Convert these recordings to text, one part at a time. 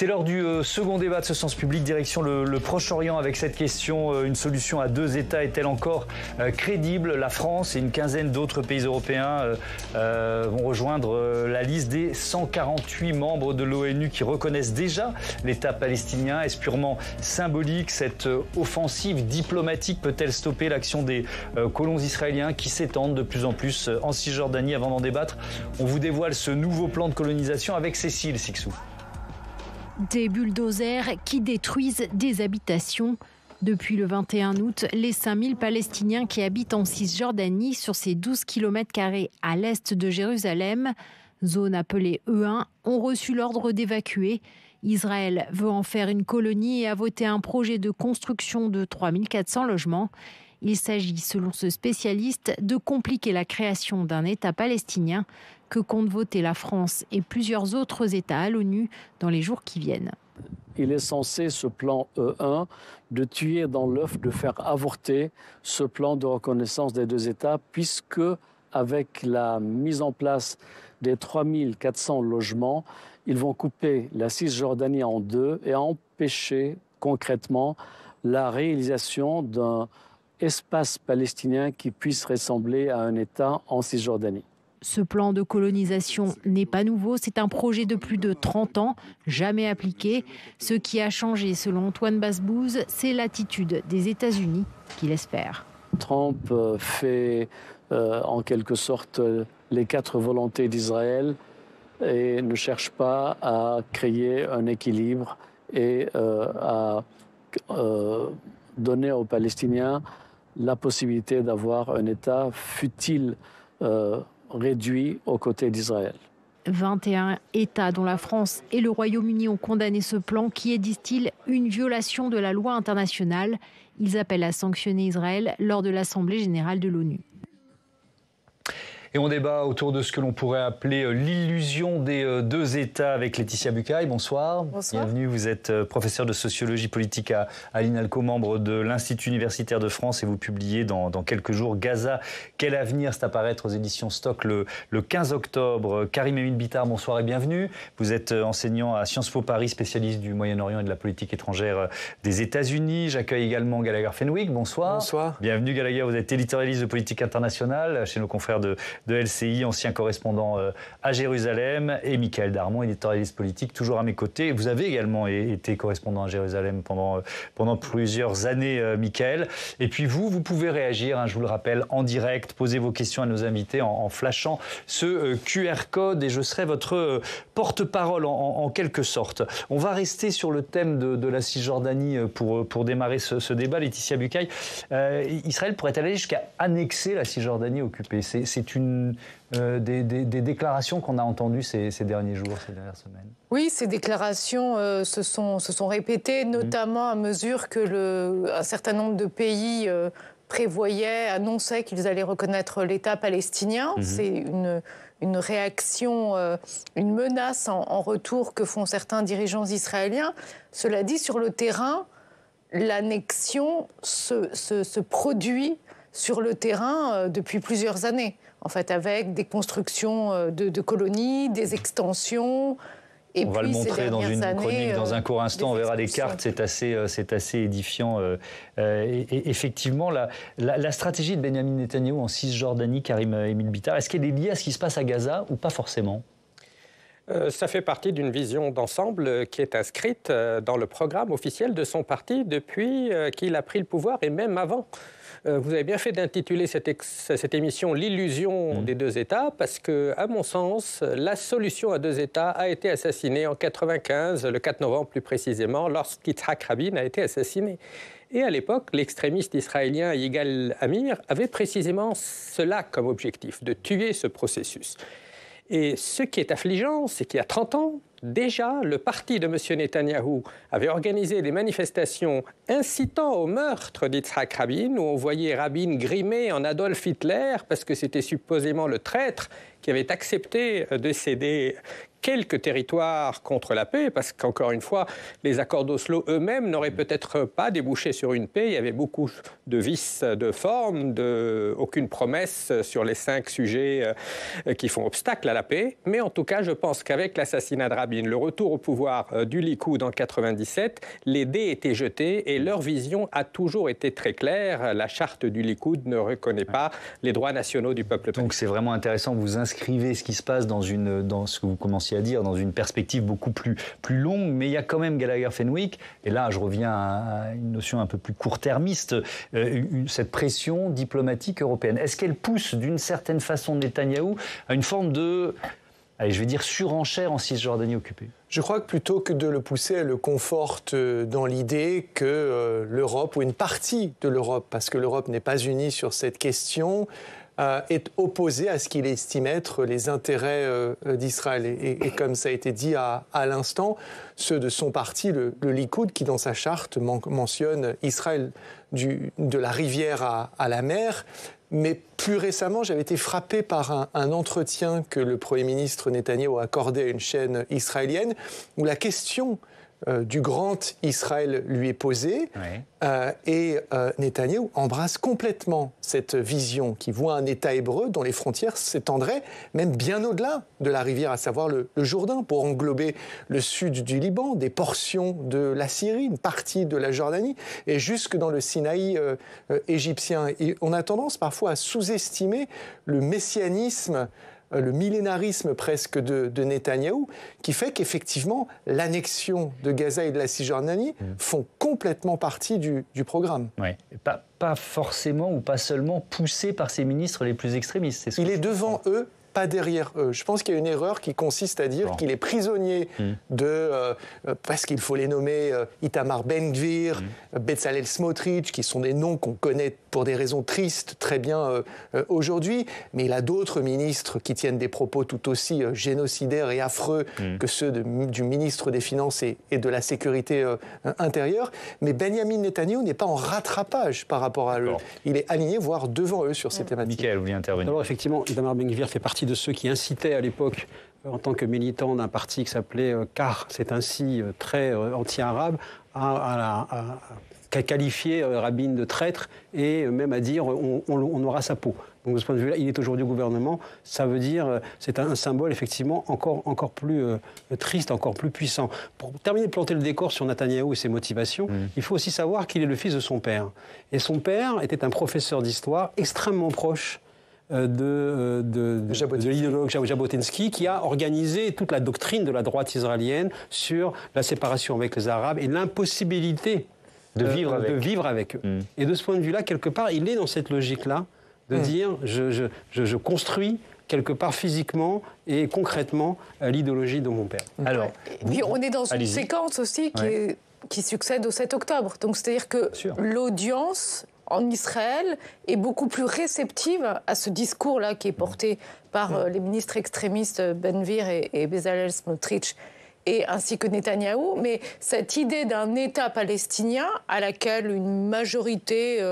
C'est l'heure du second débat de ce sens public, direction le Proche-Orient avec cette question, une solution à deux États est-elle encore crédible? La France et une quinzaine d'autres pays européens vont rejoindre la liste des 148 membres de l'ONU qui reconnaissent déjà l'État palestinien. Est-ce purement symbolique? Cette offensive diplomatique peut-elle stopper l'action des colons israéliens qui s'étendent de plus en plus en Cisjordanie? Avant d'en débattre, on vous dévoile ce nouveau plan de colonisation avec Cécile Sixou. Des bulldozers qui détruisent des habitations. Depuis le 21 août, les 5000 Palestiniens qui habitent en Cisjordanie, sur ces 12 km² à l'est de Jérusalem, zone appelée E1, ont reçu l'ordre d'évacuer. Israël veut en faire une colonie et a voté un projet de construction de 3400 logements. Il s'agit, selon ce spécialiste, de compliquer la création d'un État palestinien que comptent voter la France et plusieurs autres États à l'ONU dans les jours qui viennent. Il est censé, ce plan E1, de tuer dans l'œuf, de faire avorter ce plan de reconnaissance des deux États, puisque avec la mise en place des 3400 logements, ils vont couper la Cisjordanie en deux et empêcher concrètement la réalisation d'un espace palestinien qui puisse ressembler à un État en Cisjordanie. Ce plan de colonisation n'est pas nouveau, c'est un projet de plus de 30 ans, jamais appliqué. Ce qui a changé, selon Antoine Basbouze, c'est l'attitude des États-Unis qui l'espèrent. Trump fait en quelque sorte les quatre volontés d'Israël et ne cherche pas à créer un équilibre et à donner aux Palestiniens la possibilité d'avoir un État, fût-il réduit aux côtés d'Israël. 21 États, dont la France et le Royaume-Uni, ont condamné ce plan qui est, disent-ils, une violation de la loi internationale. Ils appellent à sanctionner Israël lors de l'Assemblée générale de l'ONU. Et on débat autour de ce que l'on pourrait appeler l'illusion des deux États avec Laetitia Bucaille. Bonsoir. Bonsoir. Bienvenue. Vous êtes professeur de sociologie politique à l'INALCO, membre de l'Institut universitaire de France, et vous publiez dans quelques jours Gaza, quel avenir? C'est à paraître aux éditions Stock le 15 octobre. Karim Emile Bitar, bonsoir et bienvenue. Vous êtes enseignant à Sciences Po Paris, spécialiste du Moyen-Orient et de la politique étrangère des États-Unis. J'accueille également Gallagher Fenwick. Bonsoir. Bonsoir. Bienvenue Gallagher. Vous êtes éditorialiste de politique internationale chez nos confrères de LCI, ancien correspondant à Jérusalem, et Michael Darmon, éditorialiste politique, toujours à mes côtés. Vous avez également été correspondant à Jérusalem pendant plusieurs années, Michael. Et puis vous pouvez réagir, je vous le rappelle, en direct, poser vos questions à nos invités en flashant ce QR code, et je serai votre porte-parole en quelque sorte. On va rester sur le thème de la Cisjordanie pour démarrer ce débat. Laetitia Bucaille, Israël pourrait aller jusqu'à annexer la Cisjordanie occupée. C'est une des déclarations qu'on a entendues ces derniers jours, ces dernières semaines. Oui, ces déclarations se sont répétées, notamment à mesure que un certain nombre de pays annonçaient qu'ils allaient reconnaître l'État palestinien. C'est une réaction, une menace en retour que font certains dirigeants israéliens. Cela dit, sur le terrain, l'annexion se produit sur le terrain depuis plusieurs années, en fait, avec des constructions de colonies, des extensions. Et on va le montrer dans une chronique dans un court instant, on verra les cartes, c'est assez édifiant. Et effectivement, la stratégie de Benyamin Netanyahou en Cisjordanie, Karim Emile Bitar, est-ce qu'elle est liée à ce qui se passe à Gaza ou pas forcément ? Ça fait partie d'une vision d'ensemble qui est inscrite dans le programme officiel de son parti depuis qu'il a pris le pouvoir et même avant. Vous avez bien fait d'intituler cette émission « L'illusion des deux États » parce que, à mon sens, la solution à deux États a été assassinée en 1995, le 4 novembre plus précisément, lorsqu'Yitzhak Rabin a été assassiné. Et à l'époque, l'extrémiste israélien Yigal Amir avait précisément cela comme objectif, de tuer ce processus. Et ce qui est affligeant, c'est qu'il y a 30 ans, déjà, le parti de M. Netanyahou avait organisé des manifestations incitant au meurtre d'Yitzhak Rabin, où on voyait Rabin grimé en Adolf Hitler, parce que c'était supposément le traître qui avait accepté de céder quelques territoires contre la paix, parce qu'encore une fois, les accords d'Oslo eux-mêmes n'auraient peut-être pas débouché sur une paix. Il y avait beaucoup de vices de forme, aucune promesse sur les 5 sujets qui font obstacle à la paix. Mais en tout cas, je pense qu'avec l'assassinat de Rabin, le retour au pouvoir du Likoud en 1997, les dés étaient jetés et leur vision a toujours été très claire. La charte du Likoud ne reconnaît pas les droits nationaux du peuple palestinien. Donc c'est vraiment intéressant, vous inscrivez ce qui se passe dans ce que vous commenciez à dire, dans une perspective beaucoup plus longue, mais il y a quand même Gallagher-Fenwick, et là je reviens à une notion un peu plus court-termiste, cette pression diplomatique européenne. Est-ce qu'elle pousse d'une certaine façon Netanyahou à une forme de, allez, je vais dire, surenchère en Cisjordanie occupée? Je crois que plutôt que de le pousser, elle le conforte dans l'idée que l'Europe, ou une partie de l'Europe, parce que l'Europe n'est pas unie sur cette question, est opposée à ce qu'il estime être les intérêts d'Israël. Et comme ça a été dit à l'instant, ceux de son parti, le Likoud, qui dans sa charte mentionne Israël de la rivière à la mer. Mais plus récemment, j'avais été frappé par un entretien que le Premier ministre Netanyahou a accordé à une chaîne israélienne, où la question du grand Israël lui est posée, et Netanyahou embrasse complètement cette vision qui voit un État hébreu dont les frontières s'étendraient même bien au-delà de la rivière, à savoir le Jourdain, pour englober le sud du Liban, des portions de la Syrie, une partie de la Jordanie, et jusque dans le Sinaï égyptien. Et on a tendance parfois à sous-estimer le messianisme, le millénarisme presque de Netanyahou, qui fait qu'effectivement, l'annexion de Gaza et de la Cisjordanie font complètement partie du programme. Oui, pas forcément ou pas seulement poussé par ses ministres les plus extrémistes. Il est devant eux, pas derrière eux. Je pense qu'il y a une erreur qui consiste à dire qu'il est prisonnier parce qu'il faut les nommer Itamar Ben-Gvir, Bezalel Smotrich, qui sont des noms qu'on connaît pour des raisons tristes très bien aujourd'hui, mais il a d'autres ministres qui tiennent des propos tout aussi génocidaires et affreux que ceux du ministre des Finances et de la Sécurité intérieure. Mais Benjamin Netanyahou n'est pas en rattrapage par rapport à eux. Il est aligné, voire devant eux sur ces thématiques. Michael, vous voulez intervenir? Alors effectivement, Itamar Ben-Gvir fait partie de ceux qui incitaient à l'époque, en tant que militant d'un parti qui s'appelait CAR, c'est ainsi très anti-arabe, à qualifier Rabin de traître et même à dire on aura sa peau. Donc de ce point de vue-là, il est aujourd'hui au gouvernement. Ça veut dire, c'est un symbole effectivement encore plus triste, encore plus puissant. Pour terminer de planter le décor sur Netanyahou et ses motivations, il faut aussi savoir qu'il est le fils de son père. Et son père était un professeur d'histoire extrêmement proche de l'idéologue Jabotinsky, qui a organisé toute la doctrine de la droite israélienne sur la séparation avec les Arabes et l'impossibilité de vivre avec eux. Et de ce point de vue-là, quelque part, il est dans cette logique-là de dire je construis quelque part physiquement et concrètement l'idéologie de mon père. Alors, et puis on est dans une séquence aussi qui succède au 7 octobre. Donc c'est-à-dire que l'audience en Israël est beaucoup plus réceptive à ce discours-là qui est porté par les ministres extrémistes Ben-Gvir et Bezalel Smotrich, et ainsi que Netanyahou, mais cette idée d'un État palestinien à laquelle une majorité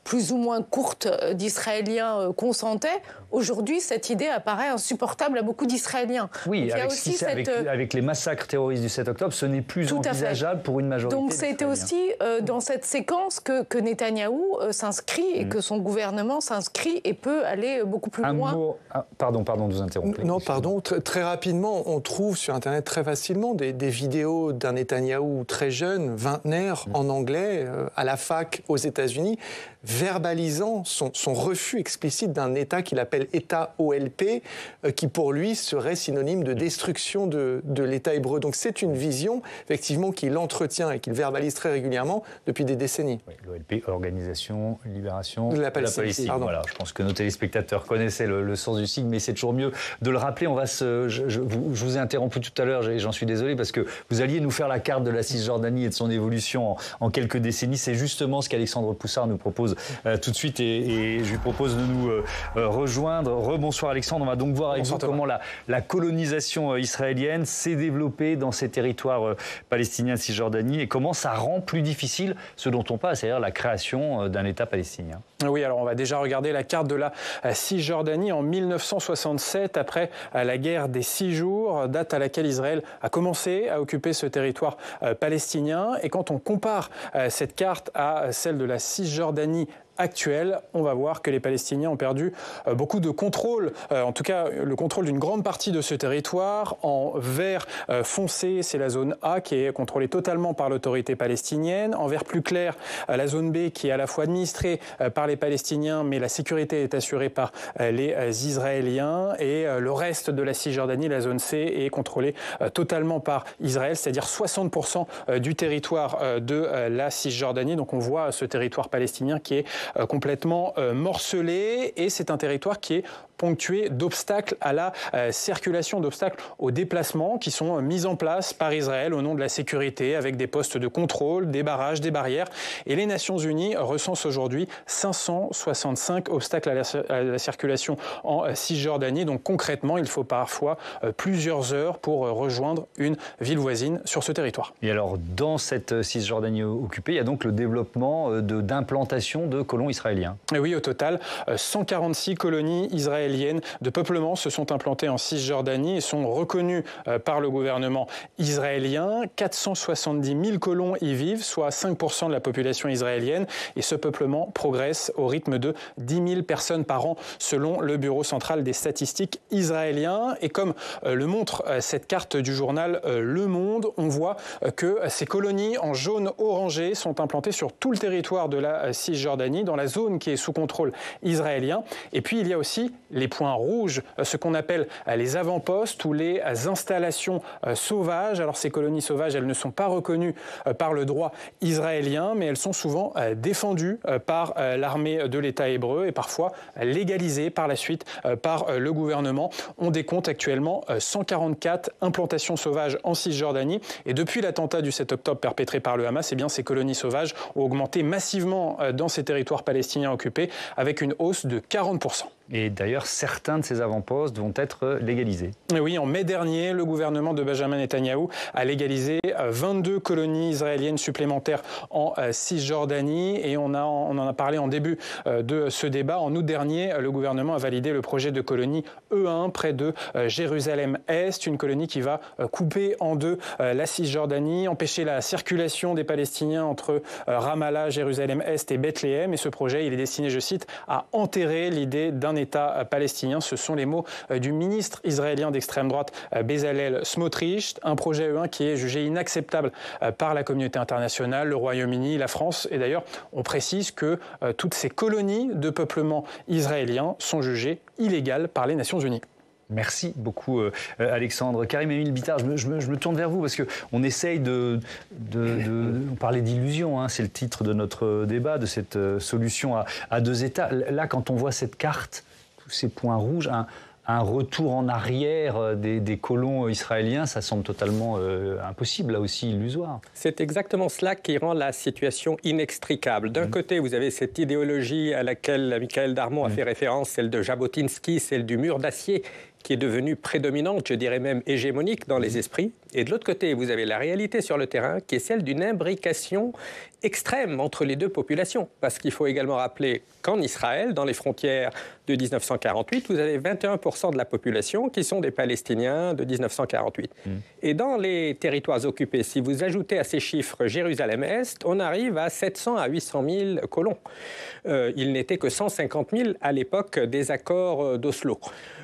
plus ou moins courte d'Israéliens consentaient, aujourd'hui, cette idée apparaît insupportable à beaucoup d'Israéliens. Oui, avec les massacres terroristes du 7 octobre, ce n'est plus envisageable pour une majorité. Donc c'était aussi dans cette séquence que Netanyahou s'inscrit et que son gouvernement s'inscrit et peut aller beaucoup plus loin. Pardon de vous interrompre. Non, pardon. Très rapidement, on trouve sur Internet très facilement des vidéos d'un Netanyahou très jeune, vingtenaire, en anglais, à la fac aux États-Unis, verbalisant son refus explicite d'un État qu'il appelle État OLP, qui pour lui serait synonyme de destruction de l'État hébreu. Donc c'est une vision, effectivement, qu'il entretient et qu'il verbalise très régulièrement depuis des décennies. Oui, l'OLP, Organisation Libération de la Palestine. Voilà, je pense que nos téléspectateurs connaissaient le sens du signe, mais c'est toujours mieux de le rappeler. Je vous ai interrompu tout à l'heure, et j'en suis désolé parce que vous alliez nous faire la carte de la Cisjordanie et de son évolution en quelques décennies. C'est justement ce qu'Alexandre Poussard nous propose tout de suite et je lui propose de nous rejoindre. Rebonsoir Alexandre, on va donc voir avec vous comment la colonisation israélienne s'est développée dans ces territoires palestiniens de Cisjordanie et comment ça rend plus difficile ce dont on parle, c'est-à-dire la création d'un État palestinien. Oui, alors on va déjà regarder la carte de la Cisjordanie en 1967, après la guerre des 6 jours, date à laquelle Israël a commencé à occuper ce territoire palestinien. Et quand on compare cette carte à celle de la Cisjordanie actuelle, on va voir que les Palestiniens ont perdu beaucoup de contrôle, en tout cas le contrôle d'une grande partie de ce territoire. En vert foncé, c'est la zone A qui est contrôlée totalement par l'autorité palestinienne. En vert plus clair, la zone B qui est à la fois administrée par les Palestiniens, mais la sécurité est assurée par les Israéliens. Et le reste de la Cisjordanie, la zone C, est contrôlée totalement par Israël, c'est-à-dire 60% du territoire de la Cisjordanie. Donc on voit ce territoire palestinien qui est complètement morcelé et c'est un territoire qui est ponctué d'obstacles à la circulation, d'obstacles au déplacement qui sont mis en place par Israël au nom de la sécurité avec des postes de contrôle, des barrages, des barrières. Et les Nations Unies recensent aujourd'hui 565 obstacles à la circulation en Cisjordanie. Donc concrètement, il faut parfois plusieurs heures pour rejoindre une ville voisine sur ce territoire. Et alors, dans cette Cisjordanie occupée, il y a donc le développement d'implantation de colons israéliens. Et oui, au total, 146 colonies israéliennes de peuplement se sont implantées en Cisjordanie et sont reconnues par le gouvernement israélien. 470 000 colons y vivent, soit 5% de la population israélienne. Et ce peuplement progresse au rythme de 10 000 personnes par an, selon le Bureau central des statistiques israélien. Et comme le montre cette carte du journal Le Monde, on voit que ces colonies en jaune orangé sont implantées sur tout le territoire de la Cisjordanie, dans la zone qui est sous contrôle israélien. Et puis il y a aussi les points rouges, ce qu'on appelle les avant-postes ou les installations sauvages. Alors ces colonies sauvages, elles ne sont pas reconnues par le droit israélien, mais elles sont souvent défendues par l'armée de l'État hébreu et parfois légalisées par la suite par le gouvernement. On décompte actuellement 144 implantations sauvages en Cisjordanie et depuis l'attentat du 7 octobre perpétré par le Hamas, eh bien, ces colonies sauvages ont augmenté massivement dans ces territoires palestiniens occupés avec une hausse de 40%. Et d'ailleurs, certains de ces avant-postes vont être légalisés. Et oui, en mai dernier, le gouvernement de Benjamin Netanyahou a légalisé 22 colonies israéliennes supplémentaires en Cisjordanie. Et on en a parlé en début de ce débat. En août dernier, le gouvernement a validé le projet de colonie E1 près de Jérusalem-Est, une colonie qui va couper en deux la Cisjordanie, empêcher la circulation des Palestiniens entre Ramallah, Jérusalem-Est et Bethléem. Et ce projet, il est destiné, je cite, à enterrer l'idée d'un État palestinien. Ce sont les mots du ministre israélien d'extrême droite Bezalel Smotrich. Un projet E1 qui est jugé inacceptable par la communauté internationale, le Royaume-Uni, la France. Et d'ailleurs, on précise que toutes ces colonies de peuplement israélien sont jugées illégales par les Nations Unies. Merci beaucoup Alexandre. Karim-Émile Bittard, je me tourne vers vous parce qu'on essaye de parler d'illusion, hein, c'est le titre de notre débat, de cette solution à deux États. Là, quand on voit cette carte, tous ces points rouges, un retour en arrière des colons israéliens, ça semble totalement impossible, là aussi illusoire. C'est exactement cela qui rend la situation inextricable. D'un côté, vous avez cette idéologie à laquelle Michael Darmon a fait référence, celle de Jabotinsky, celle du mur d'acier, qui est devenue prédominante, je dirais même hégémonique dans les esprits. Et de l'autre côté, vous avez la réalité sur le terrain qui est celle d'une imbrication extrême entre les deux populations. Parce qu'il faut également rappeler qu'en Israël, dans les frontières de 1948, vous avez 21% de la population qui sont des Palestiniens de 1948. Et dans les territoires occupés, si vous ajoutez à ces chiffres Jérusalem-Est, on arrive à 700 à 800 000 colons. Il n'était que 150 000 à l'époque des accords d'Oslo.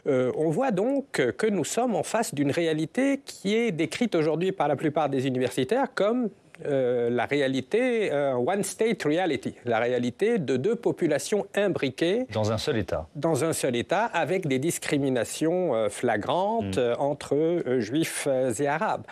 On voit donc que nous sommes en face d'une réalité qui est décrite aujourd'hui par la plupart des universitaires comme la réalité, one state reality, la réalité de deux populations imbriquées. Dans un seul État. Dans un seul État, avec des discriminations flagrantes entre juifs et arabes.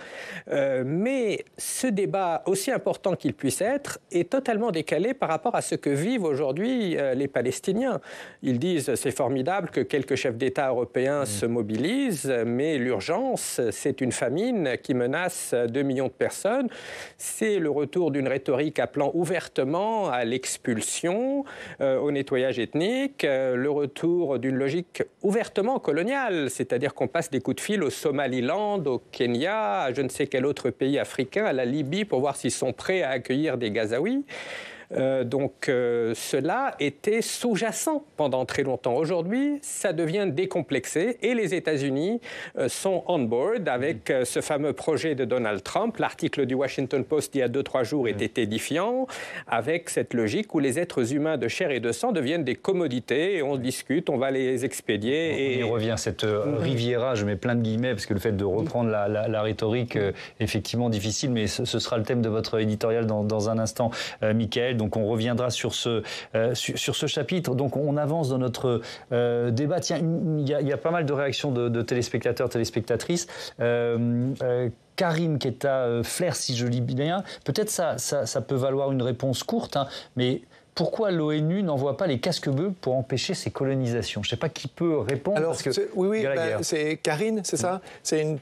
Mais ce débat, aussi important qu'il puisse être, est totalement décalé par rapport à ce que vivent aujourd'hui les Palestiniens. Ils disent c'est formidable que quelques chefs d'État européens se mobilisent, mais l'urgence, c'est une famine qui menace 2 millions de personnes. C'est le retour d'une rhétorique appelant ouvertement à l'expulsion, au nettoyage ethnique, le retour d'une logique ouvertement coloniale, c'est-à-dire qu'on passe des coups de fil au Somaliland, au Kenya, à je ne sais quel autre pays africain, à la Libye, pour voir s'ils sont prêts à accueillir des Gazaouis. Donc cela était sous-jacent pendant très longtemps. Aujourd'hui, ça devient décomplexé et les États-Unis sont on board avec ce fameux projet de Donald Trump. L'article du Washington Post d'il y a 2-3 jours était édifiant, avec cette logique où les êtres humains de chair et de sang deviennent des commodités et on discute, on va les expédier. On y revient, cette Riviera, je mets plein de guillemets parce que le fait de reprendre la rhétorique est effectivement difficile, mais ce sera le thème de votre éditorial dans un instant, Michael. Donc on reviendra sur ce chapitre. Donc on avance dans notre débat. Tiens, il y a pas mal de réactions de téléspectateurs, téléspectatrices. Karim qui est à Flers, si je lis bien. Peut-être ça peut valoir une réponse courte, hein, mais pourquoi l'ONU n'envoie pas les casques bleus pour empêcher ces colonisations? Je ne sais pas qui peut répondre. Alors, parce que c'est Karine, c'est ça? C'est une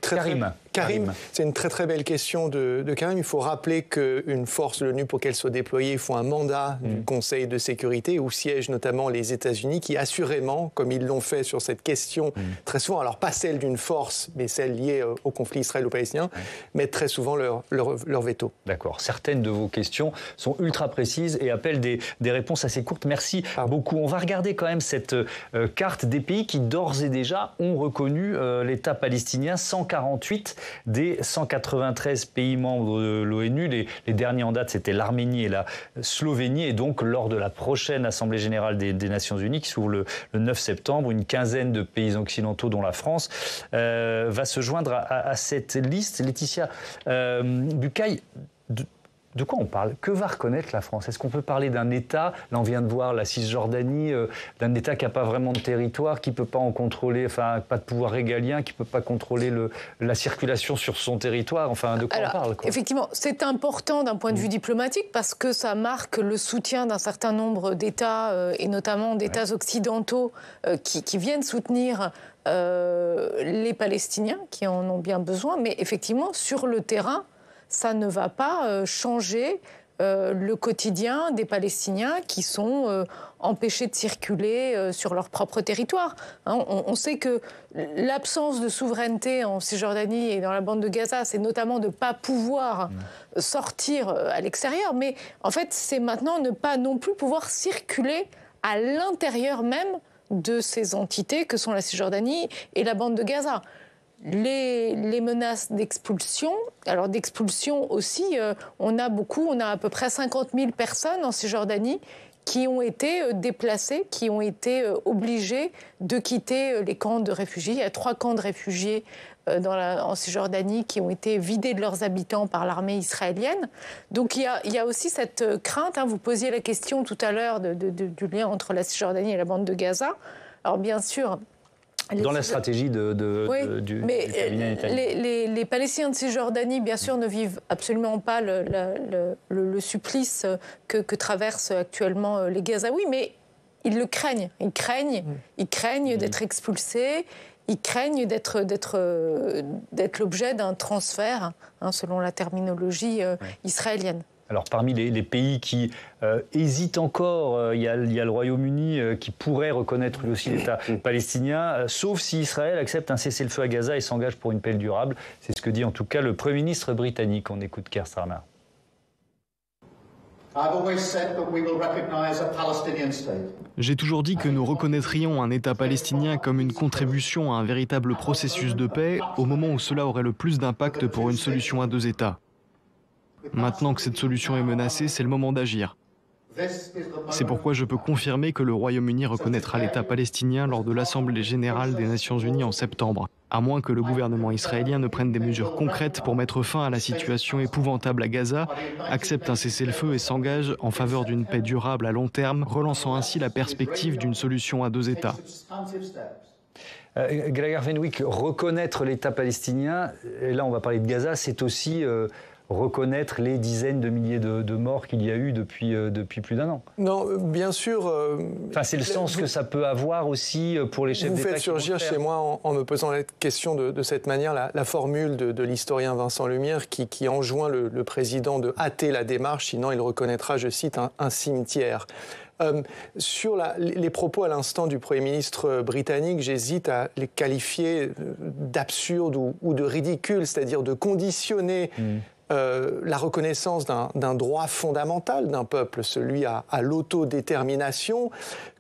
Karim, c'est une très très belle question de Karim. Il faut rappeler qu'une force de l'ONU, pour qu'elle soit déployée, il faut un mandat du Conseil de sécurité où siègent notamment les États-Unis qui assurément, comme ils l'ont fait sur cette question très souvent, alors pas celle d'une force, mais celle liée au conflit israélo-palestinien, mettent très souvent leur veto. D'accord. Certaines de vos questions sont ultra précises et appellent des réponses assez courtes. Merci beaucoup. On va regarder quand même cette carte des pays qui d'ores et déjà ont reconnu l'État palestinien. 148 des 193 pays membres de l'ONU. Les derniers en date, c'était l'Arménie et la Slovénie. Et donc, lors de la prochaine Assemblée générale des Nations unies, qui s'ouvre le 9 septembre, une quinzaine de pays occidentaux, dont la France, va se joindre à cette liste. Laetitia Bucaille, de quoi on parle? Que va reconnaître la France? Est-ce qu'on peut parler d'un État? Là, on vient de voir la Cisjordanie, d'un État qui n'a pas vraiment de territoire, qui ne peut pas en contrôler, enfin, pas de pouvoir régalien, qui ne peut pas contrôler la circulation sur son territoire. Enfin, de quoi on parle, quoi? Effectivement, c'est important d'un point de vue diplomatique parce que ça marque le soutien d'un certain nombre d'États, et notamment d'États occidentaux, qui viennent soutenir les Palestiniens, qui en ont bien besoin. Mais effectivement, sur le terrain, ça ne va pas changer le quotidien des Palestiniens qui sont empêchés de circuler sur leur propre territoire. On sait que l'absence de souveraineté en Cisjordanie et dans la bande de Gaza, c'est notamment de ne pas pouvoir sortir à l'extérieur. Mais en fait, c'est maintenant ne pas non plus pouvoir circuler à l'intérieur même de ces entités que sont la Cisjordanie et la bande de Gaza. Les menaces d'expulsion, alors d'expulsion aussi, on a à peu près 50 000 personnes en Cisjordanie qui ont été déplacées, qui ont été obligées de quitter les camps de réfugiés. Il y a 3 camps de réfugiés en Cisjordanie qui ont été vidés de leurs habitants par l'armée israélienne. Donc il y a aussi cette crainte, vous posiez la question tout à l'heure du lien entre la Cisjordanie et la bande de Gaza. Alors bien sûr, dans la stratégie du cabinet Netanyahou. Les Palestiniens de Cisjordanie, bien sûr, ne vivent absolument pas le supplice que traversent actuellement les Gazaouis, mais ils le craignent. Ils craignent d'être expulsés, ils craignent d'être l'objet d'un transfert, selon la terminologie israélienne. Alors parmi les pays qui hésitent encore, il y a le Royaume-Uni qui pourrait reconnaître lui aussi l'État palestinien, sauf si Israël accepte un cessez-le-feu à Gaza et s'engage pour une paix durable. C'est ce que dit en tout cas le Premier ministre britannique. On écoute Keir Starmer. J'ai toujours dit que nous reconnaîtrions un État palestinien comme une contribution à un véritable processus de paix au moment où cela aurait le plus d'impact pour une solution à 2 États. Maintenant que cette solution est menacée, c'est le moment d'agir. C'est pourquoi je peux confirmer que le Royaume-Uni reconnaîtra l'État palestinien lors de l'Assemblée générale des Nations unies en septembre, à moins que le gouvernement israélien ne prenne des mesures concrètes pour mettre fin à la situation épouvantable à Gaza, accepte un cessez-le-feu et s'engage en faveur d'une paix durable à long terme, relançant ainsi la perspective d'une solution à 2 États. Gallagher Fenwick, reconnaître l'État palestinien, et là on va parler de Gaza, c'est aussi reconnaître les dizaines de milliers de morts qu'il y a eu depuis plus d'1 an. Non, bien sûr. Enfin, c'est le sens que ça peut avoir aussi pour les chefs d'État. Vous faites surgir chez moi, en me posant la question de cette manière, la formule de l'historien Vincent Lemire qui enjoint le président de hâter la démarche, sinon il reconnaîtra, je cite, un cimetière. Sur les propos à l'instant du Premier ministre britannique, j'hésite à les qualifier d'absurdes ou de ridicules, c'est-à-dire de conditionner la reconnaissance d'un droit fondamental d'un peuple, celui à l'autodétermination,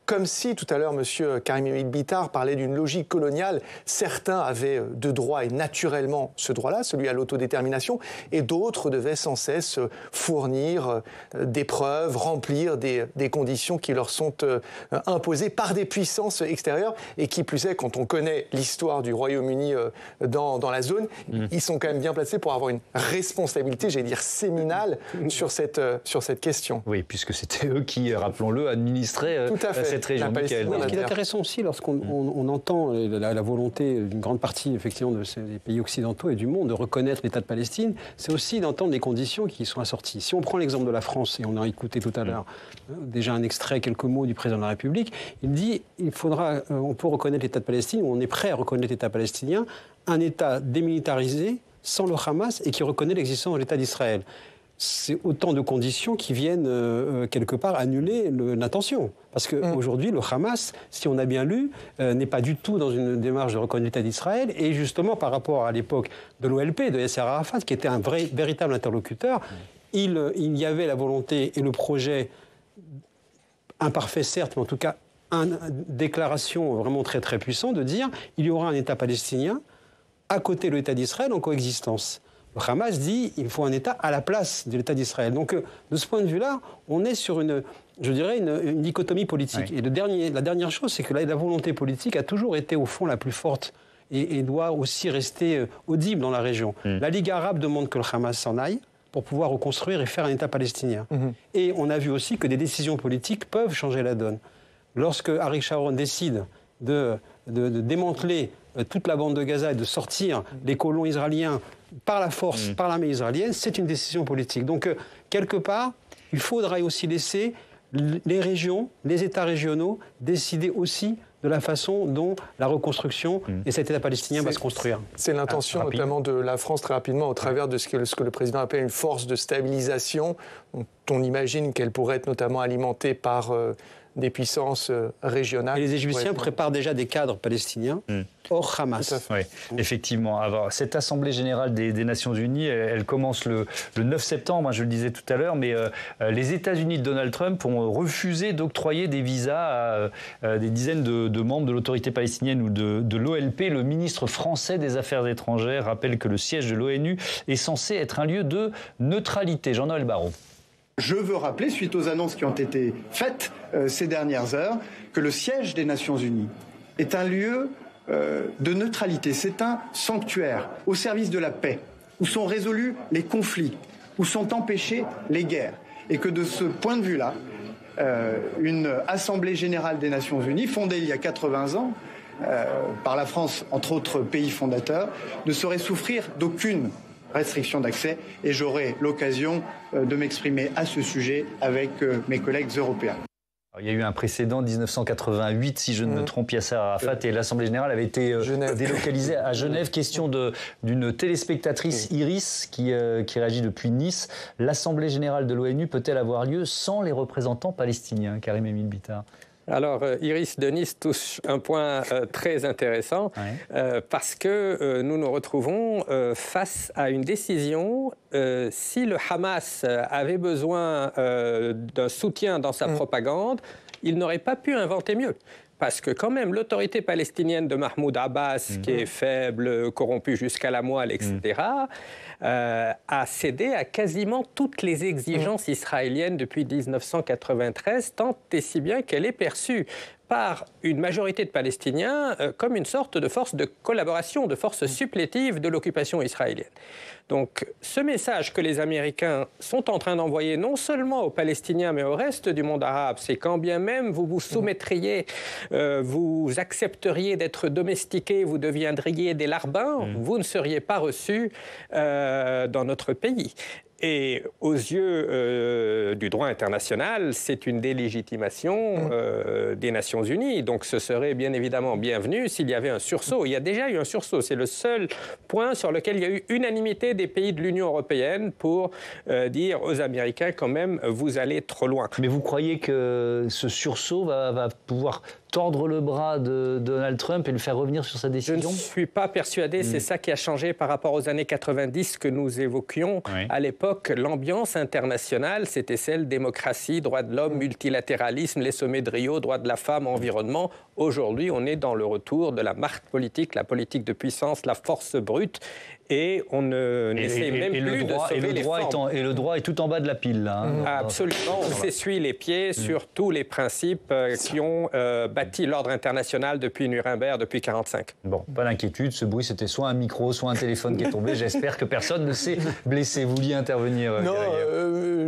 comme si, tout à l'heure, M. Karim Emile Bittard parlait d'une logique coloniale. Certains avaient de droit et naturellement ce droit-là, celui à l'autodétermination, et d'autres devaient sans cesse fournir des preuves, remplir des conditions qui leur sont imposées par des puissances extérieures, et qui plus est, quand on connaît l'histoire du Royaume-Uni dans la zone, ils sont quand même bien placés pour avoir une responsabilité, j'allais dire séminale, sur cette question. Oui, puisque c'était eux qui, rappelons-le, administraient cette région. Ce qui est intéressant aussi lorsqu'on entend la volonté d'une grande partie effectivement des pays occidentaux et du monde de reconnaître l'État de Palestine, c'est aussi d'entendre les conditions qui y sont assorties. Si on prend l'exemple de la France, et on a écouté tout à l'heure déjà un extrait, quelques mots du président de la République, il dit on peut reconnaître l'État de Palestine, ou on est prêt à reconnaître l'État palestinien, un État démilitarisé, sans le Hamas, et qui reconnaît l'existence de l'État d'Israël. C'est autant de conditions qui viennent quelque part annuler l'intention. Parce qu'aujourd'hui, le Hamas, si on a bien lu, n'est pas du tout dans une démarche de reconnaître l'État d'Israël. Et justement, par rapport à l'époque de l'OLP, de Yasser Arafat, qui était un véritable interlocuteur, il y avait la volonté et le projet, imparfait certes, mais en tout cas, une déclaration vraiment très très puissante de dire il y aura un État palestinien à côté de l'État d'Israël en coexistence. Le Hamas dit qu'il faut un État à la place de l'État d'Israël. Donc, de ce point de vue-là, on est sur une dichotomie politique. Oui. Et la dernière chose, c'est que la volonté politique a toujours été, au fond, la plus forte et doit aussi rester audible dans la région. La Ligue arabe demande que le Hamas s'en aille pour pouvoir reconstruire et faire un État palestinien. Et on a vu aussi que des décisions politiques peuvent changer la donne. Lorsque Ariel Sharon décide de démanteler toute la bande de Gaza et de sortir les colons israéliens par la force, par l'armée israélienne, c'est une décision politique. Donc, quelque part, il faudra aussi laisser les régions, les États régionaux décider aussi de la façon dont la reconstruction et cet État palestinien va se construire. C'est l'intention notamment de la France, très rapidement, au travers de ce que le président appelle une force de stabilisation, dont on imagine qu'elle pourrait être notamment alimentée par des puissances régionales. Et les Égyptiens préparent déjà des cadres palestiniens hors Hamas. Oui, effectivement. Alors, cette Assemblée générale des Nations Unies, elle commence le 9 septembre, je le disais tout à l'heure, mais les États-Unis de Donald Trump ont refusé d'octroyer des visas à des dizaines de membres de l'autorité palestinienne ou de l'OLP. Le ministre français des Affaires étrangères rappelle que le siège de l'ONU est censé être un lieu de neutralité. Jean-Noël Barrot. Je veux rappeler, suite aux annonces qui ont été faites ces dernières heures, que le siège des Nations Unies est un lieu de neutralité. C'est un sanctuaire au service de la paix, où sont résolus les conflits, où sont empêchées les guerres. Et que de ce point de vue-là, une Assemblée générale des Nations Unies, fondée il y a 80 ans, par la France, entre autres pays fondateurs, ne saurait souffrir d'aucune restriction d'accès, et j'aurai l'occasion de m'exprimer à ce sujet avec mes collègues européens. Il y a eu un précédent, 1988, si je ne me trompe, Yasser Arafat et l'Assemblée générale avaient été délocalisés à Genève. Question d'une téléspectatrice, Iris, qui réagit depuis Nice. L'Assemblée générale de l'ONU peut-elle avoir lieu sans les représentants palestiniens? Karim Emile Bittard. Alors, Iris de Nice touche un point très intéressant parce que nous nous retrouvons face à une décision. Si le Hamas avait besoin d'un soutien dans sa propagande, il n'aurait pas pu inventer mieux. parce que quand même l'autorité palestinienne de Mahmoud Abbas, qui est faible, corrompue jusqu'à la moelle, etc., a cédé à quasiment toutes les exigences israéliennes depuis 1993, tant et si bien qu'elle est perçue par une majorité de Palestiniens comme une sorte de force de collaboration, de force supplétive de l'occupation israélienne. Donc ce message que les Américains sont en train d'envoyer non seulement aux Palestiniens mais au reste du monde arabe, c'est quand bien même vous vous soumettriez, vous accepteriez d'être domestiqués, vous deviendriez des larbins, vous ne seriez pas reçus dans notre pays. Et aux yeux du droit international, c'est une délégitimation des Nations Unies. Donc ce serait bien évidemment bienvenu s'il y avait un sursaut. Il y a déjà eu un sursaut. C'est le seul point sur lequel il y a eu unanimité des pays de l'Union européenne pour dire aux Américains quand même, vous allez trop loin. Mais vous croyez que ce sursaut va pouvoir tordre le bras de Donald Trump et le faire revenir sur sa décision? Je ne suis pas persuadé. C'est ça qui a changé par rapport aux années 90 que nous évoquions. Oui. À l'époque, l'ambiance internationale, c'était celle démocratie, droits de l'homme, multilatéralisme, les sommets de Rio, droits de la femme, environnement. Aujourd'hui, on est dans le retour de la marque politique, la politique de puissance, la force brute. Et on n'essaie même plus de sauver les formes. Et le droit est tout en bas de la pile, là. Hein. Absolument. On s'essuie les pieds sur tous les principes qui ont bâti l'ordre international depuis Nuremberg, depuis 1945. Bon, pas d'inquiétude. Ce bruit, c'était soit un micro, soit un téléphone qui est tombé. J'espère que personne ne s'est blessé. Vous vouliez intervenir, Non,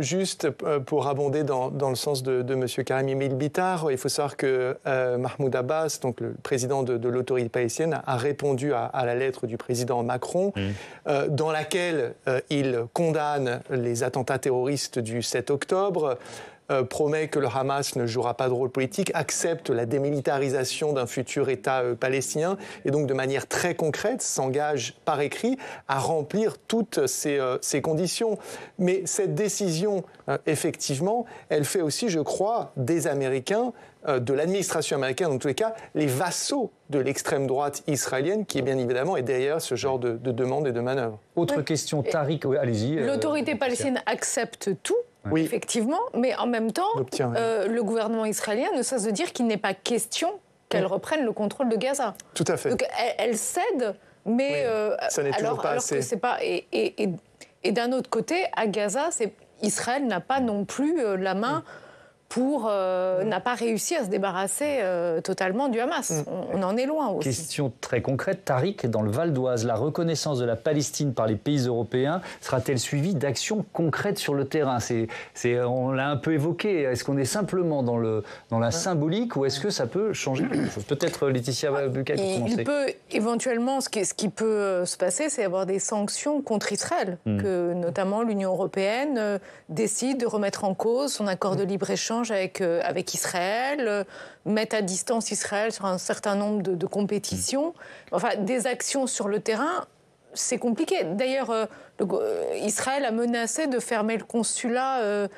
juste pour abonder dans le sens de M. Karim Emil-Bitar, il faut savoir que Mahmoud Abbas, donc le président de l'autorité palestinienne, a répondu à la lettre du président Macron, dans laquelle il condamne les attentats terroristes du 7 octobre, promet que le Hamas ne jouera pas de rôle politique, accepte la démilitarisation d'un futur État palestinien et donc de manière très concrète s'engage par écrit à remplir toutes ces conditions. Mais cette décision, effectivement, elle fait aussi, je crois, des Américains, de l'administration américaine, en tous les cas, les vassaux de l'extrême droite israélienne, qui bien évidemment est derrière ce genre de demande et de manœuvre. Autre question, Tariq, oui, allez-y. L'autorité palestinienne accepte tout, oui, effectivement, mais en même temps, le gouvernement israélien ne cesse de dire qu'il n'est pas question qu'elle reprenne le contrôle de Gaza. Tout à fait. Donc elle cède, mais ça n'est toujours pas assez. Que c'est pas. Et d'un autre côté, à Gaza, Israël n'a pas non plus la main. N'a pas réussi à se débarrasser totalement du Hamas. On en est loin aussi. Question très concrète, Tariq, dans le Val d'Oise, la reconnaissance de la Palestine par les pays européens sera-t-elle suivie d'actions concrètes sur le terrain? On l'a un peu évoqué. Est-ce qu'on est simplement dans la symbolique ou est-ce que ça peut changer quelque chose? Peut-être Laetitia Bucay pour commencer. Il peut éventuellement, ce qui peut se passer, c'est avoir des sanctions contre Israël, que notamment l'Union européenne décide de remettre en cause son accord de libre-échange avec Israël, mettre à distance Israël sur un certain nombre de compétitions. Enfin, des actions sur le terrain, c'est compliqué. D'ailleurs, Israël a menacé de fermer le consulat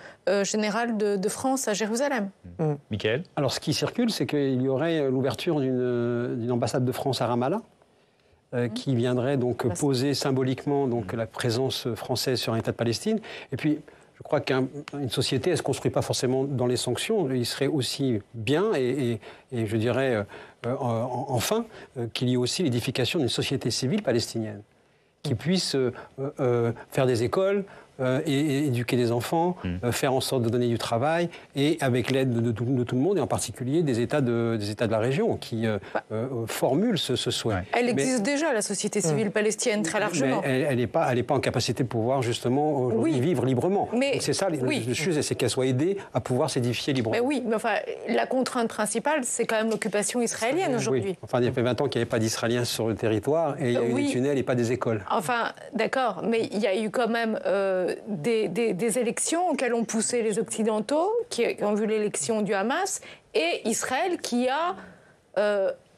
général de France à Jérusalem. Michael ? Alors, ce qui circule, c'est qu'il y aurait l'ouverture d'une ambassade de France à Ramallah, qui viendrait donc poser symboliquement donc, la présence française sur un État de Palestine. Et puis, je crois qu'une société, elle ne se construit pas forcément dans les sanctions. Il serait aussi bien, et je dirais enfin, qu'il y ait aussi l'édification d'une société civile palestinienne qui puisse faire des écoles, et éduquer des enfants, faire en sorte de donner du travail, et avec l'aide de tout le monde, et en particulier des États de la région qui formulent ce souhait. Elle existe déjà, la société civile palestinienne, très largement. Mais elle n'est pas en capacité de pouvoir justement vivre librement. Donc c'est ça, le sujet, c'est qu'elle soit aidée à pouvoir s'édifier librement. Mais oui, mais enfin, la contrainte principale, c'est quand même l'occupation israélienne aujourd'hui. Oui. Enfin, il y a fait 20 ans qu'il n'y avait pas d'Israéliens sur le territoire, et il y a eu des tunnels et pas des écoles. Enfin, d'accord, mais il y a eu quand même des élections auxquelles ont poussé les Occidentaux, qui ont vu l'élection du Hamas, et Israël qui a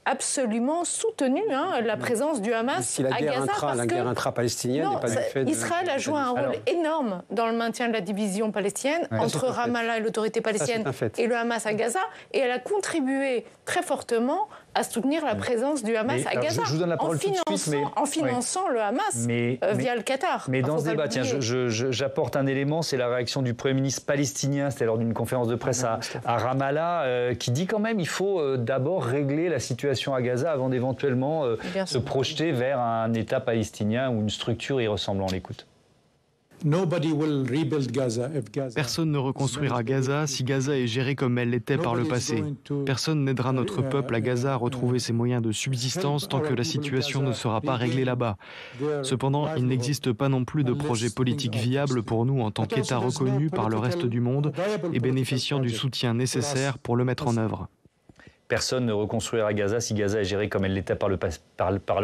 absolument soutenu la présence du Hamas à Gaza. La guerre intra-palestinienne n'est pas du fait de... Israël a joué un rôle énorme dans le maintien de la division palestinienne entre Ramallah et l'autorité palestinienne et le Hamas à Gaza, et elle a contribué très fortement à soutenir la présence du Hamas à Gaza, je vous donne la parole tout de suite, en finançant le Hamas via le Qatar. Mais dans ce débat, tiens, j'apporte un élément, c'est la réaction du Premier ministre palestinien, c'était lors d'une conférence de presse à Ramallah, qui dit quand même il faut d'abord régler la situation à Gaza avant d'éventuellement se projeter vers un État palestinien ou une structure y ressemblant. On l'écoute. Personne ne reconstruira Gaza si Gaza est gérée comme elle l'était par le passé. Personne n'aidera notre peuple à Gaza à retrouver ses moyens de subsistance tant que la situation ne sera pas réglée là-bas. Cependant, il n'existe pas non plus de projet politique viable pour nous en tant qu'État reconnu par le reste du monde et bénéficiant du soutien nécessaire pour le mettre en œuvre. Personne ne reconstruira Gaza si Gaza est gérée comme elle l'était par le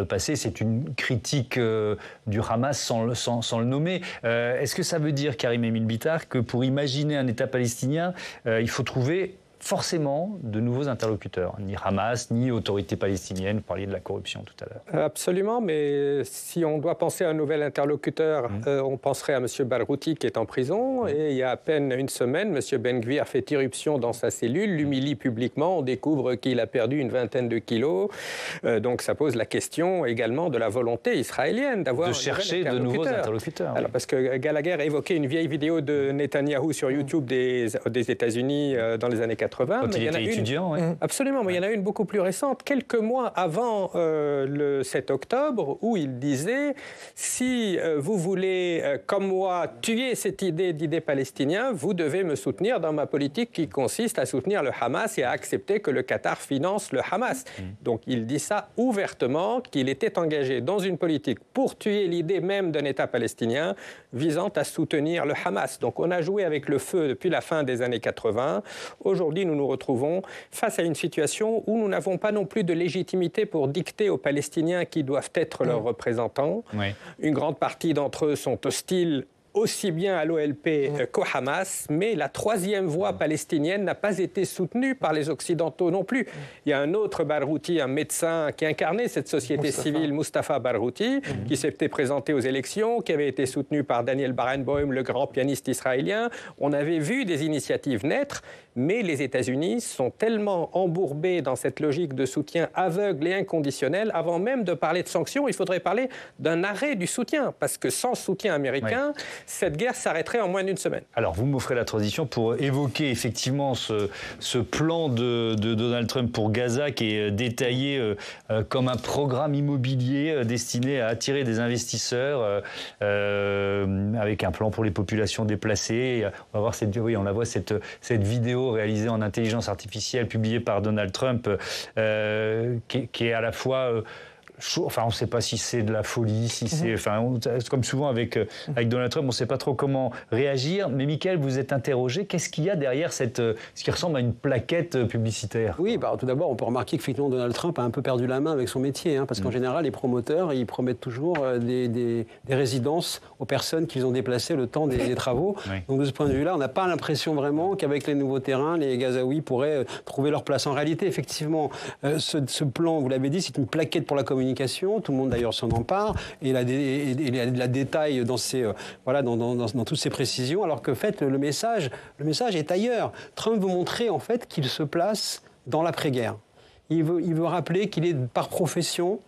passé. C'est une critique du Hamas sans le nommer. Est-ce que ça veut dire, Karim Emile Bitar, que pour imaginer un État palestinien, il faut trouver forcément de nouveaux interlocuteurs, ni Hamas, ni autorité palestinienne? Vous parliez de la corruption tout à l'heure. Absolument, mais si on doit penser à un nouvel interlocuteur, on penserait à M. Barghouti qui est en prison, et il y a à peine une semaine, M. Ben Gvir a fait irruption dans sa cellule, l'humilie publiquement, on découvre qu'il a perdu une vingtaine de kilos, donc ça pose la question également de la volonté israélienne d'avoir de chercher de nouveaux interlocuteurs. Alors, parce que Gallagher a évoqué une vieille vidéo de Netanyahou sur YouTube des États-Unis dans les années 80. Quand il était étudiant, Absolument, mais il y en a une beaucoup plus récente, quelques mois avant le 7 octobre, où il disait « Si vous voulez, comme moi, tuer cette d'idée palestinien, vous devez me soutenir dans ma politique qui consiste à soutenir le Hamas et à accepter que le Qatar finance le Hamas. » Donc il dit ça ouvertement, qu'il était engagé dans une politique pour tuer l'idée même d'un État palestinien visant à soutenir le Hamas. Donc on a joué avec le feu depuis la fin des années 80. Aujourd'hui, nous nous retrouvons face à une situation où nous n'avons pas non plus de légitimité pour dicter aux Palestiniens qui doivent être leurs représentants. Une grande partie d'entre eux sont hostiles aussi bien à l'OLP qu'au Hamas, mais la troisième voie palestinienne n'a pas été soutenue par les Occidentaux non plus. Il y a un autre Barghouti, un médecin qui incarnait cette société civile, Mustafa Barghouti, qui s'était présenté aux élections, qui avait été soutenu par Daniel Barenboim, le grand pianiste israélien. On avait vu des initiatives naître, mais les États-Unis sont tellement embourbés dans cette logique de soutien aveugle et inconditionnel. Avant même de parler de sanctions, il faudrait parler d'un arrêt du soutien, parce que sans soutien américain, cette guerre s'arrêterait en moins d'une semaine. Alors, vous m'offrez la transition pour évoquer effectivement ce plan de Donald Trump pour Gaza qui est détaillé comme un programme immobilier destiné à attirer des investisseurs avec un plan pour les populations déplacées. On va voir cette vidéo réalisée en intelligence artificielle publiée par Donald Trump qui est à la fois... Enfin, on ne sait pas si c'est de la folie, si c'est... Enfin, comme souvent avec Donald Trump, on ne sait pas trop comment réagir. Mais Mickaël, vous êtes interrogé. Qu'est-ce qu'il y a derrière ce qui ressemble à une plaquette publicitaire? Oui, tout d'abord, on peut remarquer qu'effectivement, Donald Trump a un peu perdu la main avec son métier. Parce qu'en général, les promoteurs, ils promettent toujours des résidences aux personnes qu'ils ont déplacées le temps des travaux. Donc, de ce point de vue-là, on n'a pas l'impression vraiment qu'avec les nouveaux terrains, les Gazaouis pourraient trouver leur place. En réalité, effectivement, ce plan, vous l'avez dit, c'est une plaquette pour la communication. Tout le monde d'ailleurs s'en empare et la détaille dans toutes ses précisions, alors que en fait, le message est ailleurs. Trump veut montrer en fait qu'il se place dans l'après-guerre. Il veut rappeler qu'il est par profession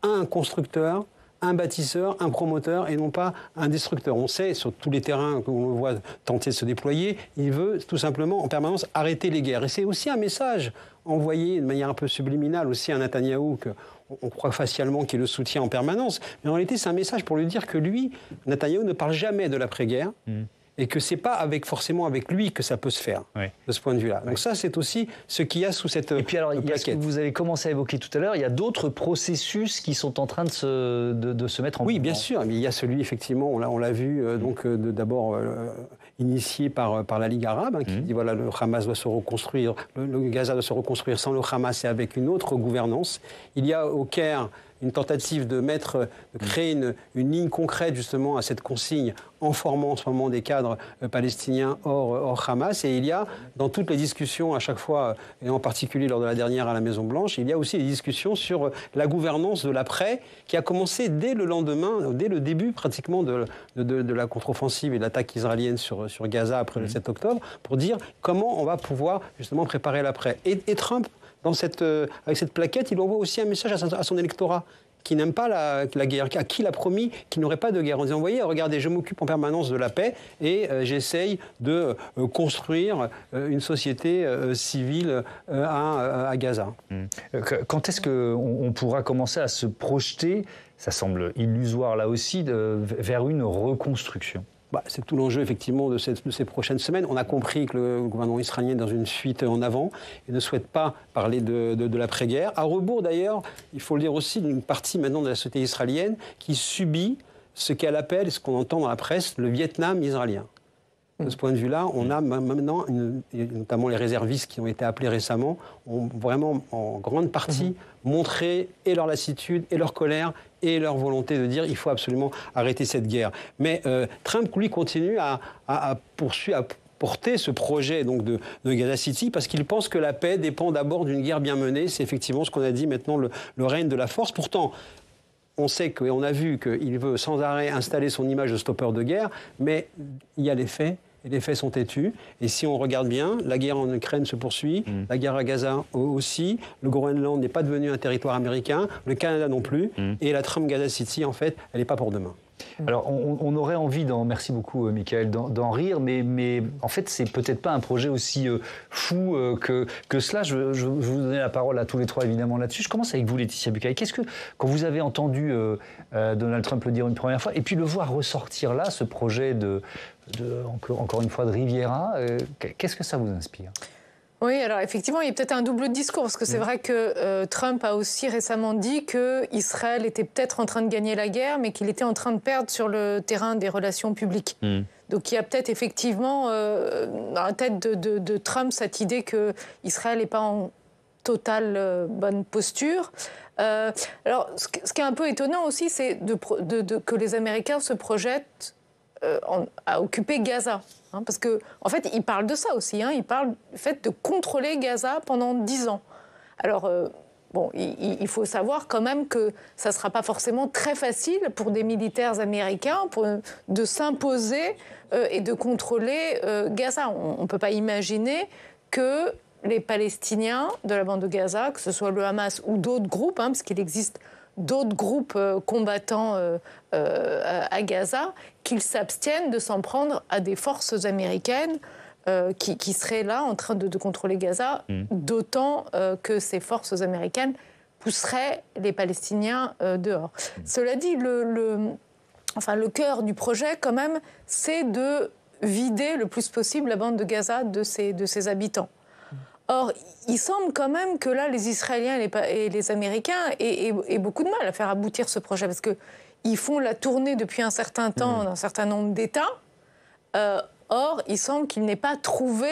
un constructeur, un bâtisseur, un promoteur et non pas un destructeur. On sait, sur tous les terrains qu'on voit tenter de se déployer, il veut tout simplement en permanence arrêter les guerres. Et c'est aussi un message envoyé de manière un peu subliminale aussi à Netanyahou, qu'on croit facialement qu'il le soutient en permanence. Mais en réalité, c'est un message pour lui dire que lui, Netanyahou, ne parle jamais de l'après-guerre. Et que ce n'est pas forcément avec lui que ça peut se faire, de ce point de vue-là. Donc ça, c'est aussi ce qu'il y a sous cette plaquette. Et puis alors, il y a ce que vous avez commencé à évoquer tout à l'heure, il y a d'autres processus qui sont en train de se mettre en mouvement. Oui, bien sûr, mais il y a celui, effectivement, on l'a vu, d'abord initié par la Ligue arabe, qui dit, voilà, le Hamas doit se reconstruire, le Gaza doit se reconstruire sans le Hamas et avec une autre gouvernance. Il y a au Caire une tentative de créer une ligne concrète justement à cette consigne en formant en ce moment des cadres palestiniens hors Hamas. Et il y a, dans toutes les discussions à chaque fois, et en particulier lors de la dernière à la Maison-Blanche, il y a aussi des discussions sur la gouvernance de l'après, qui a commencé dès le lendemain, dès le début pratiquement de la contre-offensive et de l'attaque israélienne sur Gaza après le 7 octobre, pour dire comment on va pouvoir justement préparer l'après. Et Trump, avec cette plaquette, il envoie aussi un message à son électorat, qui n'aime pas la guerre, à qui il a promis qu'il n'y aurait pas de guerre. En disant, vous voyez, regardez, je m'occupe en permanence de la paix et j'essaye de construire une société civile à Gaza. Quand est-ce qu'on pourra commencer à se projeter, ça semble illusoire là aussi, vers une reconstruction ? C'est tout l'enjeu, effectivement, de ces prochaines semaines. On a compris que le gouvernement israélien est dans une fuite en avant et ne souhaite pas parler de l'après-guerre. À rebours, d'ailleurs, il faut le dire aussi, d'une partie maintenant de la société israélienne qui subit ce qu'elle appelle, ce qu'on entend dans la presse, le Vietnam israélien. De ce point de vue-là, on a maintenant, notamment les réservistes qui ont été appelés récemment, ont vraiment en grande partie montré et leur lassitude et leur colère et leur volonté de dire il faut absolument arrêter cette guerre. Mais Trump, lui, continue à porter ce projet donc, de Gaza City parce qu'il pense que la paix dépend d'abord d'une guerre bien menée. C'est effectivement ce qu'on a dit maintenant, le règne de la force. Pourtant, on sait et on a vu qu'il veut sans arrêt installer son image de stoppeur de guerre, mais il y a les faits. Et les faits sont têtus. Et si on regarde bien, la guerre en Ukraine se poursuit, la guerre à Gaza aussi, le Groenland n'est pas devenu un territoire américain, le Canada non plus, et la Trump Gaza City, en fait, elle n'est pas pour demain. Alors, on aurait envie merci beaucoup, Michael, d'en rire, mais en fait, c'est peut-être pas un projet aussi fou que cela. Je vais vous donner la parole à tous les trois, évidemment, là-dessus. Je commence avec vous, Laetitia Bucaille. Quand vous avez entendu Donald Trump le dire une première fois, et puis le voir ressortir là, ce projet encore une fois, de Riviera, qu'est-ce que ça vous inspire ? Oui, alors effectivement, il y a peut-être un double discours, parce que c'est vrai que Trump a aussi récemment dit qu'Israël était peut-être en train de gagner la guerre, mais qu'il était en train de perdre sur le terrain des relations publiques. Donc il y a peut-être effectivement dans la tête de Trump cette idée qu'Israël n'est pas en totale bonne posture. Alors ce qui est un peu étonnant aussi, c'est que les Américains se projettent à occuper Gaza. Parce qu'en fait, il parle de ça aussi. Il parle du fait de contrôler Gaza pendant 10 ans. Alors, il faut savoir quand même que ça ne sera pas forcément très facile pour des militaires américains de s'imposer et de contrôler Gaza. On ne peut pas imaginer que les Palestiniens de la bande de Gaza, que ce soit le Hamas ou d'autres groupes, parce qu'il existe d'autres groupes combattants à Gaza, qu'ils s'abstiennent de s'en prendre à des forces américaines qui seraient là en train de contrôler Gaza, d'autant que ces forces américaines pousseraient les Palestiniens dehors. Cela dit, le cœur du projet, quand même, c'est de vider le plus possible la bande de Gaza de ses habitants. Or, il semble quand même que là, les Israéliens et les Américains aient beaucoup de mal à faire aboutir ce projet, parce qu'ils font la tournée depuis un certain temps d'un certain nombre d'États. Or, il semble qu'il n'ait pas trouvé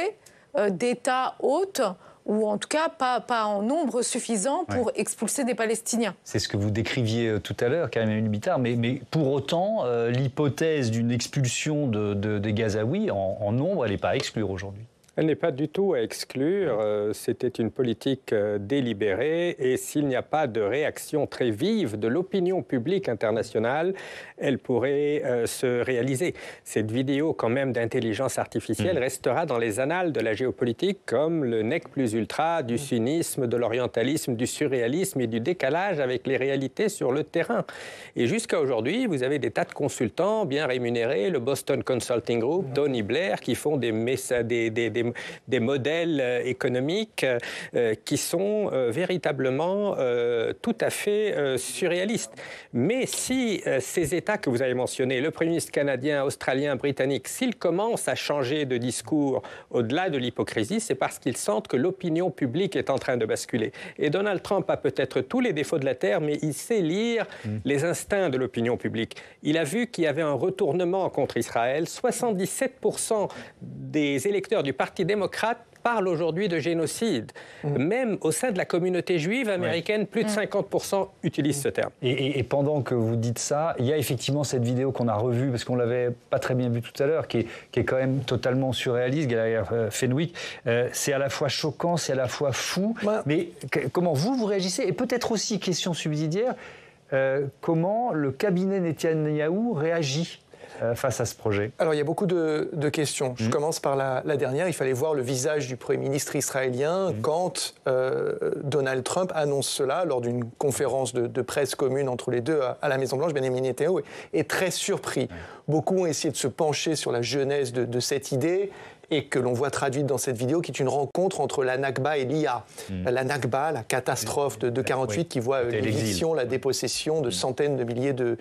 d'État hôte, ou en tout cas pas en nombre suffisant pour expulser des Palestiniens. C'est ce que vous décriviez tout à l'heure, Karim Bitar, mais pour autant, l'hypothèse d'une expulsion des Gazaouis en nombre, elle n'est pas à exclure aujourd'hui. Elle n'est pas du tout à exclure. C'était une politique délibérée et s'il n'y a pas de réaction très vive de l'opinion publique internationale, elle pourrait se réaliser. Cette vidéo, quand même, d'intelligence artificielle restera dans les annales de la géopolitique comme le nec plus ultra du cynisme, de l'orientalisme, du surréalisme et du décalage avec les réalités sur le terrain. Et jusqu'à aujourd'hui, vous avez des tas de consultants bien rémunérés, le Boston Consulting Group, Tony Blair, qui font des modèles économiques qui sont véritablement tout à fait surréalistes. Mais si ces États que vous avez mentionnés, le Premier ministre canadien, australien, britannique, s'ils commencent à changer de discours au-delà de l'hypocrisie, c'est parce qu'ils sentent que l'opinion publique est en train de basculer. Et Donald Trump a peut-être tous les défauts de la Terre, mais il sait lire les instincts de l'opinion publique. Il a vu qu'il y avait un retournement contre Israël. 77% des électeurs du Parti démocrate parle aujourd'hui de génocide. Même au sein de la communauté juive américaine, plus de 50% utilisent ce terme. Et pendant que vous dites ça, il y a effectivement cette vidéo qu'on a revue, parce qu'on ne l'avait pas très bien vue tout à l'heure, qui est quand même totalement surréaliste, Gallagher Fenwick. C'est à la fois choquant, c'est à la fois fou. Mais comment vous réagissez? Et peut-être aussi, question subsidiaire, comment le cabinet Netanyahou réagit face à ce projet? Alors, il y a beaucoup de questions. Je commence par la dernière. Il fallait voir le visage du Premier ministre israélien quand Donald Trump annonce cela lors d'une conférence de presse commune entre les deux à la Maison-Blanche. Benjamin Netanyahu est très surpris. Beaucoup ont essayé de se pencher sur la genèse de cette idée et que l'on voit traduite dans cette vidéo, qui est une rencontre entre la Nakba et l'IA. La Nakba, la catastrophe de 48, qui voit l'éviction, la dépossession de centaines de milliers de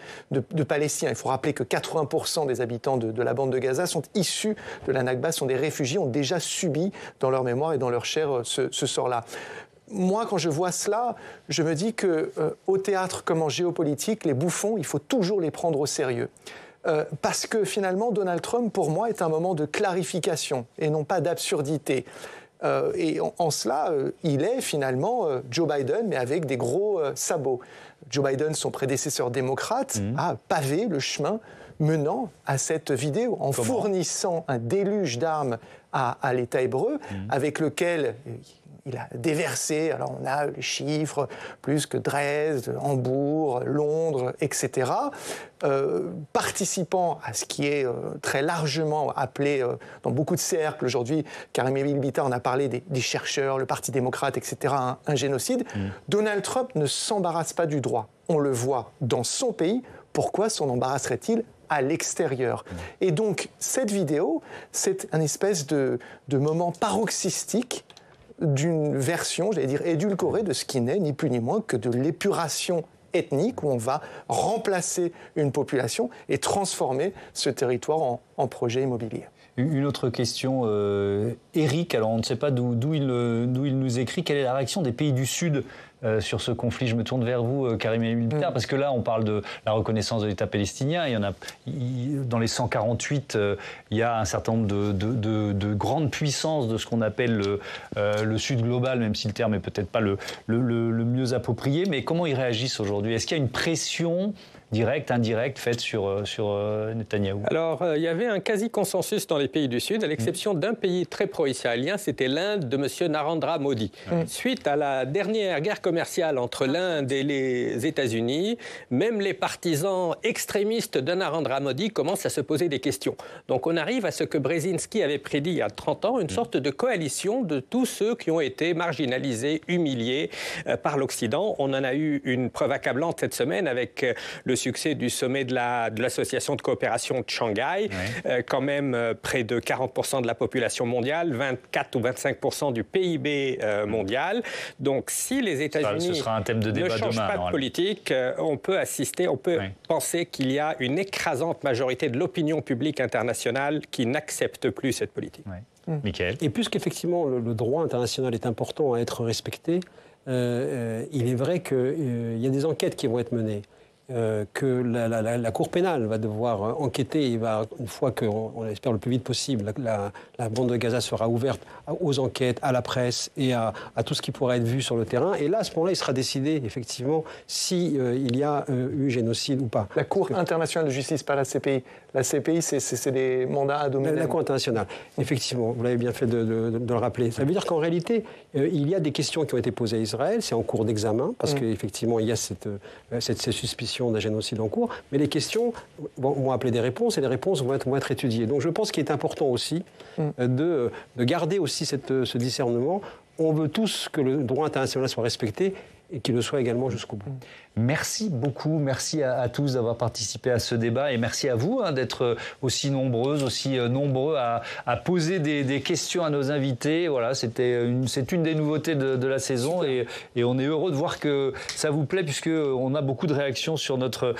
Palestiniens. Il faut rappeler que 80% des habitants de la bande de Gaza sont issus de la Nakba, sont des réfugiés, ont déjà subi dans leur mémoire et dans leur chair ce sort-là. Moi, quand je vois cela, je me dis qu'au théâtre comme en géopolitique, les bouffons, il faut toujours les prendre au sérieux. Parce que finalement, Donald Trump, pour moi, est un moment de clarification et non pas d'absurdité. Et en cela, il est finalement Joe Biden, mais avec des gros sabots. Joe Biden, son prédécesseur démocrate, a pavé le chemin menant à cette vidéo en fournissant un déluge d'armes à l'État hébreu, avec lequel il a déversé, alors on a les chiffres, plus que Dresde, Hambourg, Londres, etc., participant à ce qui est très largement appelé dans beaucoup de cercles aujourd'hui, Karim El-Bitar en a parlé, des chercheurs, le Parti démocrate, etc., un génocide. Donald Trump ne s'embarrasse pas du droit. On le voit dans son pays. Pourquoi s'en embarrasserait-il à l'extérieur? Et donc, cette vidéo, c'est un espèce de moment paroxystique d'une version, j'allais dire, édulcorée de ce qui n'est ni plus ni moins que de l'épuration ethnique, où on va remplacer une population et transformer ce territoire en projet immobilier. Une autre question, Eric, alors on ne sait pas d'où il nous écrit, quelle est la réaction des pays du Sud sur ce conflit? Je me tourne vers vous, Karim El-Bitar, parce que là, on parle de la reconnaissance de l'État palestinien. Dans les 148, il y a un certain nombre de grandes puissances de ce qu'on appelle le Sud global, même si le terme n'est peut-être pas le mieux approprié. Mais comment ils réagissent aujourd'hui? Est-ce qu'il y a une pression directe, indirecte, faite sur Netanyahou? Alors, il y avait un quasi-consensus dans les pays du Sud, à l'exception d'un pays très pro-israélien, c'était l'Inde de M. Narendra Modi. Suite à la dernière guerre commerciale entre l'Inde et les États-Unis, même les partisans extrémistes de Narendra Modi commencent à se poser des questions. Donc, on arrive à ce que Brzezinski avait prédit il y a 30 ans, une sorte de coalition de tous ceux qui ont été marginalisés, humiliés par l'Occident. On en a eu une preuve accablante cette semaine avec le succès du sommet de l'association de coopération de Shanghai, quand même près de 40% de la population mondiale, 24 ou 25% du PIB mondial. Donc si les États-Unis ne changent pas de politique, on peut penser qu'il y a une écrasante majorité de l'opinion publique internationale qui n'accepte plus cette politique. Michael. Et puisqu'effectivement le droit international est important à être respecté, il est vrai qu'il y a des enquêtes qui vont être menées. Que la Cour pénale va devoir enquêter, une fois qu'on espère le plus vite possible, la bande de Gaza sera ouverte aux enquêtes, à la presse et à tout ce qui pourrait être vu sur le terrain. Et là, à ce moment-là, il sera décidé, effectivement, s'il y a eu génocide ou pas. La Cour internationale de justice, pas la CPI. La CPI, c'est des mandats à dominer. La Cour internationale, effectivement, vous l'avez bien fait de le rappeler. Ça veut dire qu'en réalité, il y a des questions qui ont été posées à Israël, c'est en cours d'examen, parce qu'effectivement, il y a cette suspicion d'un génocide en cours, mais les questions vont appeler des réponses et les réponses vont être étudiées. Donc je pense qu'il est important aussi de garder aussi ce discernement. On veut tous que le droit international soit respecté et qu'il le soit également jusqu'au bout. Merci beaucoup, merci à tous d'avoir participé à ce débat et merci à vous d'être aussi nombreuses, aussi nombreux à poser des questions à nos invités. Voilà, c'est une des nouveautés de la saison et on est heureux de voir que ça vous plaît puisqu'on a beaucoup de réactions sur notre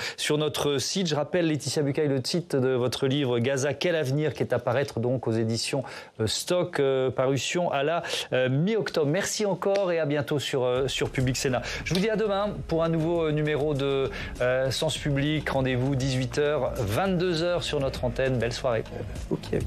site. Je rappelle, Laetitia Bucaille, le titre de votre livre « Gaza, quel avenir ?» qui est à paraître donc aux éditions Stock, parution à la mi-octobre. Merci encore et à bientôt sur Public Sénat. Je vous dis à demain pour un nouveau numéro de Sens Public. Rendez-vous 18h, 22h sur notre antenne. Belle soirée. Ok.